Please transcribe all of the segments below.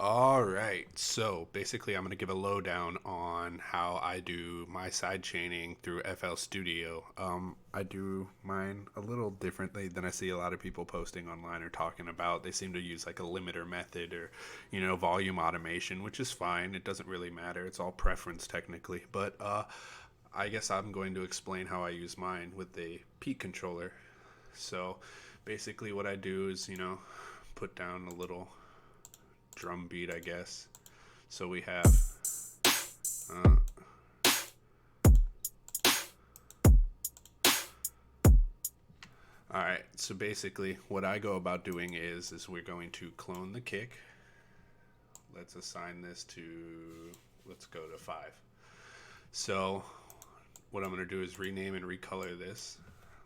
All right. So basically, I'm going to give a lowdown on how I do my side chaining through FL Studio. I do mine a little differently than I see a lot of people posting online or talking about. They seem to use like a limiter method or, volume automation, which is fine. It doesn't really matter. It's all preference technically. But I guess I'm going to explain how I use mine with the peak controller. So basically, what I do is, put down a little drum beat, I guess. So we have uh, all right. So basically, what I go about doing is we're going to clone the kick. Let's assign this to, let's go to 5. So what I'm going to do is rename and recolor this.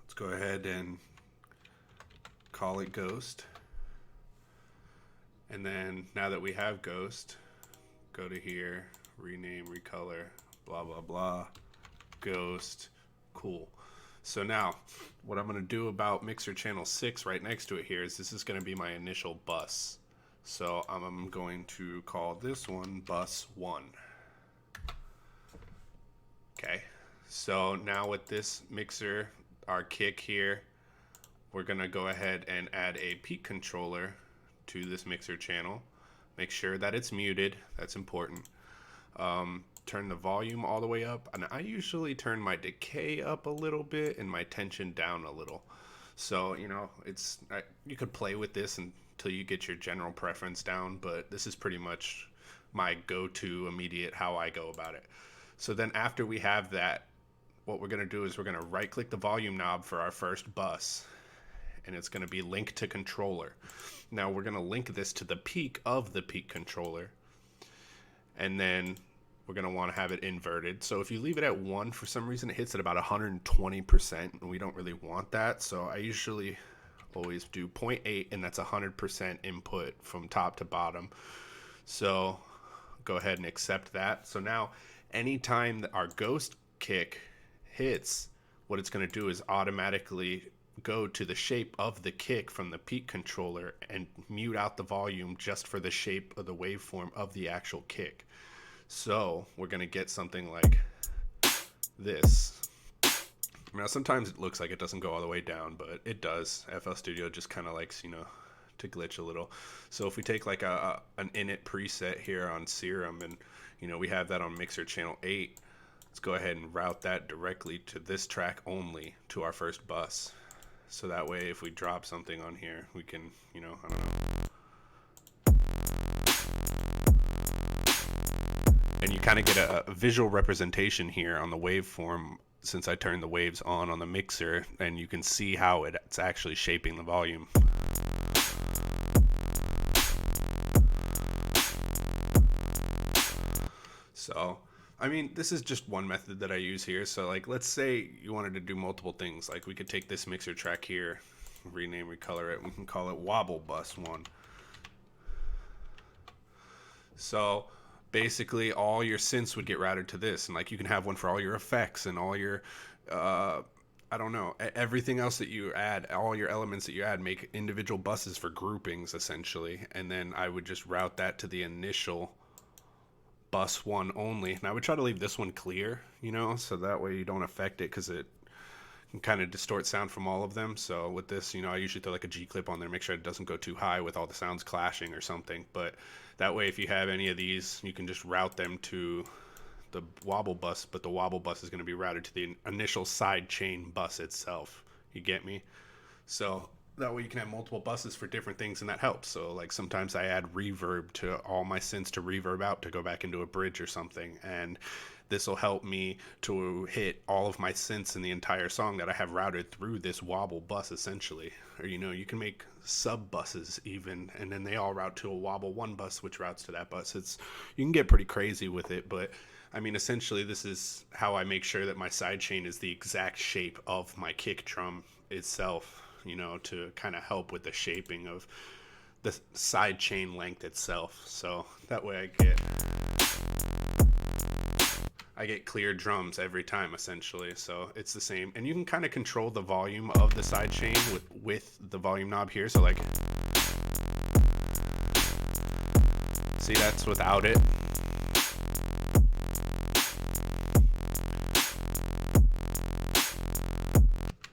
Let's go ahead and call it Ghost. And then now that we have Ghost, go to here, rename, recolor, blah, blah, blah, Ghost, cool. So now what I'm going to do about mixer channel 6 right next to it here is this is going to be my initial bus. So I'm going to call this one bus 1. Okay, so now with this mixer, our kick here, we're going to go ahead and add a peak controller to this mixer channel. Make sure that it's muted. That's important. Turn the volume all the way up, and I usually turn my decay up a little bit and my tension down a little. So you could play with this until you get your general preference down, but this is pretty much my go-to immediate how I go about it. So then after we have that, what we're going to do is we're going to right click the volume knob for our first bus, and it's going to be link to controller. Now we're going to link this to the peak of the peak controller, and then we're going to want to have it inverted. So if you leave it at 1, for some reason it hits at about 120%, and we don't really want that. So I usually always do 0.8, and that's 100% input from top to bottom. So go ahead and accept that. So now anytime that our Ghost kick hits, what it's going to do is automatically go to the shape of the kick from the peak controller and mute out the volume just for the shape of the waveform of the actual kick. So we're going to get something like this. Now sometimes it looks like it doesn't go all the way down, but it does. FL Studio just kind of likes, to glitch a little. So if we take like an init preset here on Serum, and we have that on mixer channel 8, let's go ahead and route that directly to this track only, to our first bus. So that way if we drop something on here, we can, I don't know. And you kind of get a visual representation here on the waveform, since I turned the waves on the mixer, and you can see how it's actually shaping the volume. So, I mean, this is just one method that I use here. So like, let's say you wanted to do multiple things. Like we could take this mixer track here, rename, recolor it. We can call it Wobble Bus 1. So basically all your synths would get routed to this, and like you can have one for all your effects and all your I don't know, everything else that you add, all your elements that you add, make individual buses for groupings essentially, and then I would just route that to the initial bus 1 only. And I would try to leave this one clear, so that way you don't affect it, because it can kind of distort sound from all of them. So with this, I usually throw like a G clip on there, make sure it doesn't go too high with all the sounds clashing or something. But that way, if you have any of these, you can just route them to the wobble bus, but the wobble bus is going to be routed to the initial side chain bus itself. You get me? So that way you can have multiple buses for different things, and that helps. So like sometimes I add reverb to all my synths to reverb out to go back into a bridge or something, and this will help me to hit all of my synths in the entire song that I have routed through this wobble bus essentially. Or you can make sub buses even, and then they all route to a wobble 1 bus, which routes to that bus. You can get pretty crazy with it, but I mean, essentially this is how I make sure that my sidechain is the exact shape of my kick drum itself, to kind of help with the shaping of the side chain length itself. So that way I get clear drums every time essentially. So it's the same, and you can kind of control the volume of the side chain with the volume knob here. So like See, that's without it.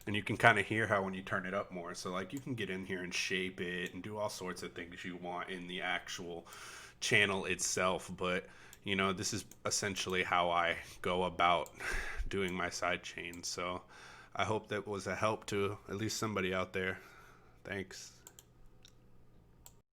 And you can kind of hear how when you turn it up more, so like you can get in here and shape it and do all sorts of things you want in the actual channel itself. But you know, this is essentially how I go about doing my sidechain. So I hope that was a help to at least somebody out there. Thanks.